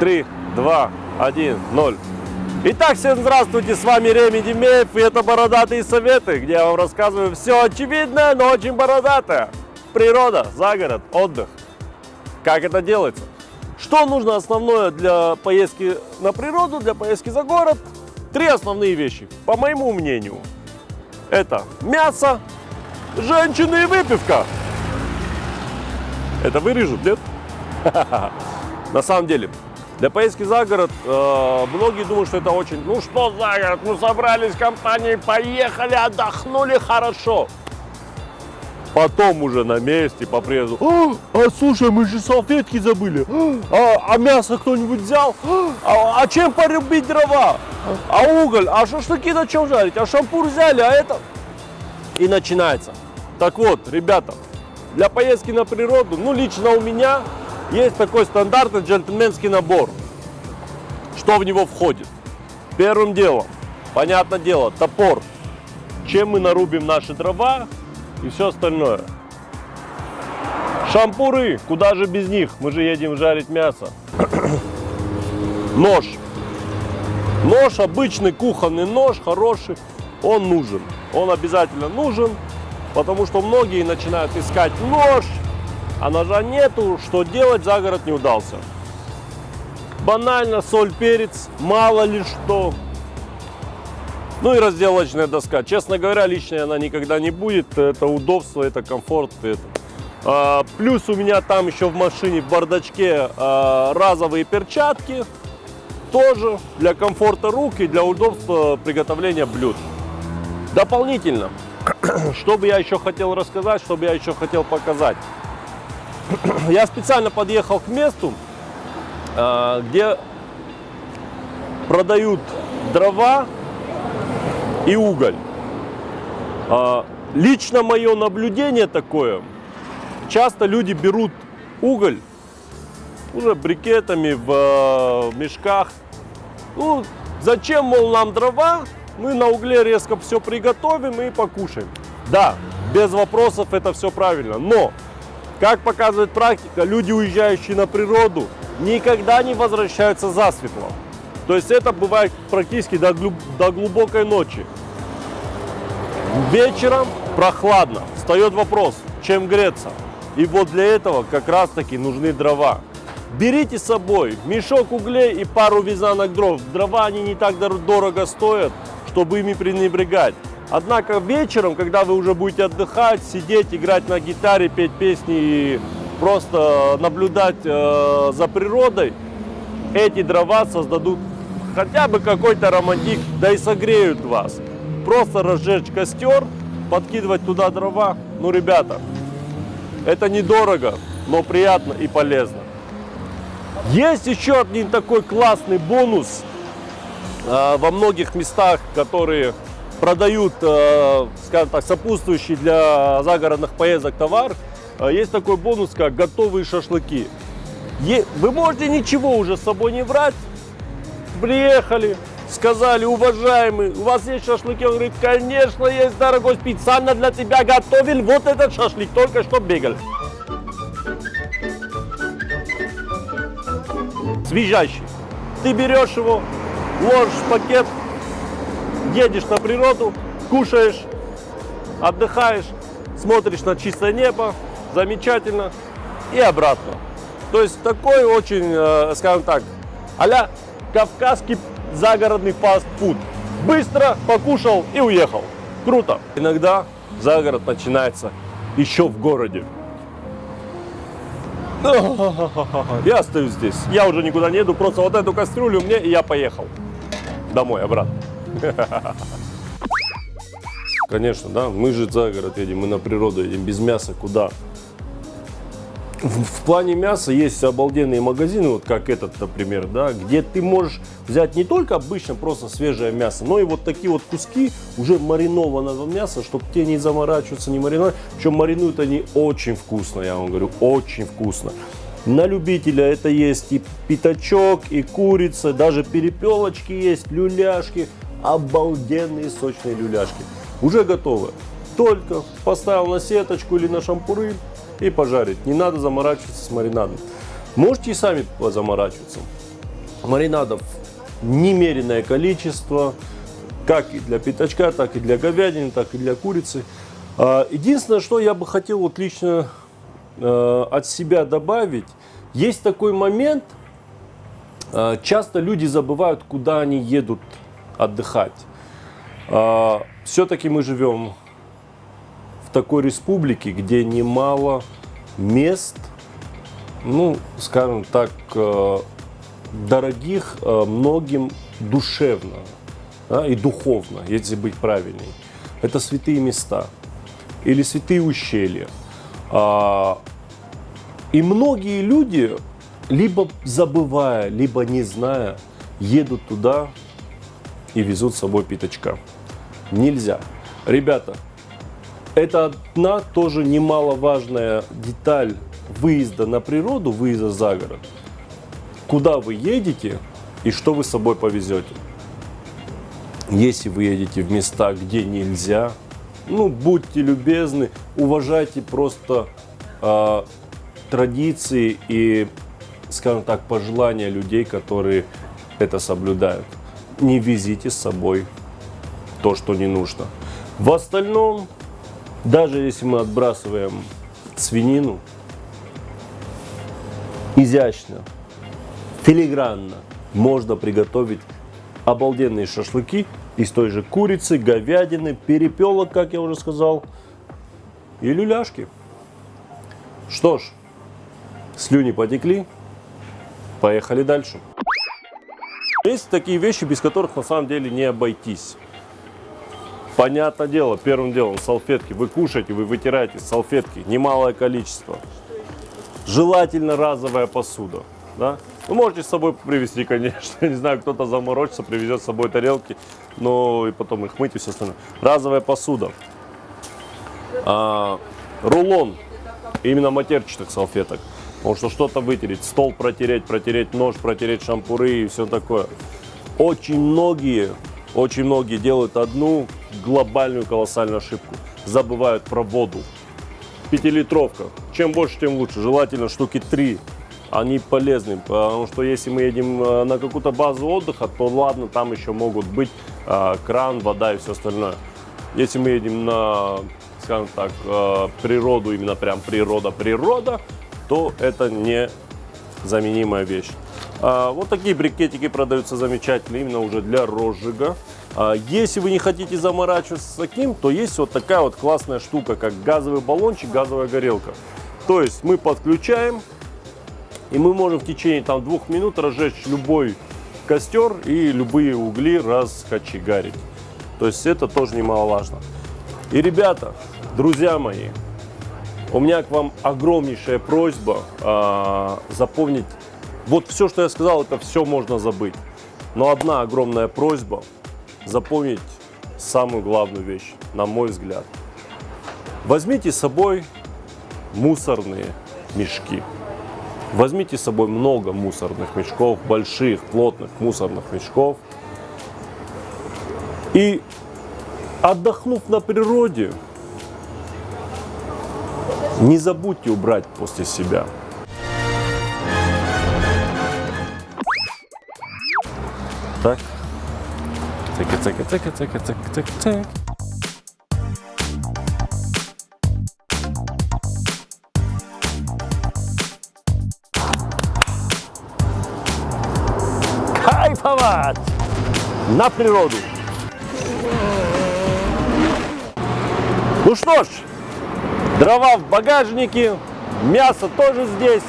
3, 2, 1, 0. Итак, всем здравствуйте, с вами Реми Демеев, и это Бородатые советы, где я вам рассказываю все очевидное, но очень бородатое. Природа, загород, отдых. Как это делается? Что нужно основное для поездки на природу, для поездки за город? 3 основные вещи, по моему мнению. Это мясо, женщины и выпивка. Это вырежут, нет? На самом деле, для поездки за город многие думают, что это очень... Ну что за город? Мы собрались в компании, поехали, отдохнули хорошо. Потом уже на месте по приезду. Слушай, мы же салфетки забыли. А мясо кто-нибудь взял? А чем порубить дрова? А уголь? А шашлыки на чем жарить? А шампур взяли? А это... И начинается. Так вот, ребята, для поездки на природу, ну лично у меня есть такой стандартный джентльменский набор. Что в него входит? Первым делом, понятное дело, топор. Чем мы нарубим наши дрова и все остальное. Шампуры, куда же без них? Мы же едем жарить мясо. Нож. Нож, обычный кухонный нож, хороший, он нужен. Он обязательно нужен, потому что многие начинают искать нож, а ножа нету, что делать, за город не удался. Банально, соль, перец, мало ли что. Ну и разделочная доска. Честно говоря, лишняя она никогда не будет. Это удобство, это комфорт. Плюс у меня там еще в машине, в бардачке разовые перчатки. Тоже для комфорта рук и для удобства приготовления блюд. Дополнительно, что бы я еще хотел рассказать, что бы я еще хотел показать. Я специально подъехал к месту, где продают дрова и уголь. Лично мое наблюдение такое. Часто люди берут уголь уже брикетами в мешках. Ну, зачем, мол, нам дрова? Мы на угле резко все приготовим и покушаем. Да, без вопросов это все правильно. Но, как показывает практика, люди, уезжающие на природу, никогда не возвращаются засветло. То есть это бывает практически до глубокой ночи. Вечером прохладно. Встает вопрос, чем греться. И вот для этого как раз таки нужны дрова. Берите с собой мешок углей и пару вязанок дров. Дрова они не так дорого стоят, чтобы ими пренебрегать. Однако вечером, когда вы уже будете отдыхать, сидеть, играть на гитаре, петь песни и просто наблюдать за природой, эти дрова создадут хотя бы какой-то романтик, да и согреют вас. Просто разжечь костер, подкидывать туда дрова. Ну, ребята, это недорого, но приятно и полезно. Есть еще один такой классный бонус во многих местах, которые продают, скажем так, сопутствующий для загородных поездок товар. Есть такой бонус, как готовые шашлыки. Вы можете ничего уже с собой не брать. Приехали, сказали: уважаемый, у вас есть шашлыки? Он говорит: конечно есть, дорогой, специально для тебя готовил вот этот шашлык, только что бегал. Свежайший. Ты берешь его, ложишь в пакет, едешь на природу, кушаешь, отдыхаешь, смотришь на чистое небо, замечательно, и обратно. То есть такой очень, скажем так, а-ля кавказский загородный фастфуд. Быстро покушал и уехал. Круто. Иногда загород начинается еще в городе. Я остаюсь здесь. Я уже никуда не еду. Просто вот эту кастрюлю мне, и я поехал домой, обратно. Конечно, да, мы же за город едем, мы на природу едем, без мяса куда? В плане мяса есть обалденные магазины, вот как этот, например, да, где ты можешь взять не только обычно просто свежее мясо, но и вот такие вот куски уже маринованного мяса, чтобы те не заморачиваться, не мариновать. Причем маринуют они очень вкусно, я вам говорю, очень вкусно. На любителя это есть и пятачок, и курица, даже перепелочки есть, люляшки, обалденные сочные люляшки. Уже готовы. Только поставил на сеточку или на шампуры и пожарить. Не надо заморачиваться с маринадом. Можете и сами заморачиваться. Маринадов немеренное количество, как и для пятачка, так и для говядины, так и для курицы. Единственное, что я бы хотел вот лично от себя добавить, есть такой момент, часто люди забывают, куда они едут отдыхать. Все-таки мы живем в такой республике, где немало мест, ну, скажем так, дорогих многим душевно, да, и духовно, если быть правильней. Это святые места или святые ущелья. И многие люди, либо забывая, либо не зная, едут туда и везут с собой пятачка. Нельзя. Ребята, это одна тоже немаловажная деталь выезда на природу, выезда за город. Куда вы едете и что вы с собой повезете. Если вы едете в места, где нельзя, ну, будьте любезны, уважайте просто традиции и, скажем так, пожелания людей, которые это соблюдают. Не везите с собой то, что не нужно. В остальном, даже если мы отбрасываем свинину, изящно, филигранно можно приготовить обалденные шашлыки из той же курицы, говядины, перепелок, как я уже сказал, и люляшки. Что ж, слюни потекли, поехали дальше. Есть такие вещи, без которых на самом деле не обойтись. Понятное дело, первым делом салфетки. Вы кушаете, вы вытираете салфетки, немалое количество. Желательно разовая посуда. Да? Вы можете с собой привезти, конечно. Не знаю, кто-то заморочится, привезет с собой тарелки, но и потом их мыть и все остальное. Разовая посуда. Рулон именно матерчатых салфеток. Потому что что-то вытереть, стол протереть нож, протереть шампуры и все такое. Очень многие делают одну глобальную колоссальную ошибку. Забывают про воду. 5-литровка. Чем больше, тем лучше. Желательно штуки 3. Они полезны, потому что если мы едем на какую-то базу отдыха, то ладно, там еще могут быть кран, вода и все остальное. Если мы едем на, скажем так, природу, именно прям природа, то это незаменимая вещь. Вот такие брикетики продаются замечательно, именно уже для розжига. Если вы не хотите заморачиваться с таким, то есть вот такая вот классная штука, как газовый баллончик, газовая горелка. То есть мы подключаем, и мы можем в течение 2 минут разжечь любой костер и любые угли раскочегарить. То есть это тоже немаловажно. И, ребята, друзья мои, у меня к вам огромнейшая просьба запомнить. Вот все, что я сказал, это все можно забыть. Но одна огромная просьба запомнить самую главную вещь, на мой взгляд. Возьмите с собой мусорные мешки. Возьмите с собой много мусорных мешков, больших, плотных мусорных мешков. И отдохнув на природе, не забудьте убрать после себя. Так. Цик. Кайфовать! На природу! Ну что ж, дрова в багажнике, мясо тоже здесь,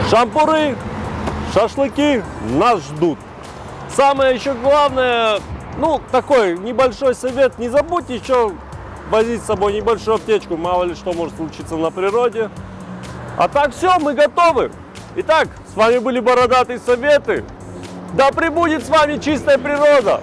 шампуры, шашлыки нас ждут. Самое еще главное, ну, такой небольшой совет, не забудьте еще возить с собой небольшую аптечку, мало ли что может случиться на природе. А так все, мы готовы. Итак, с вами были Бородатые Советы. Да пребудет с вами чистая природа.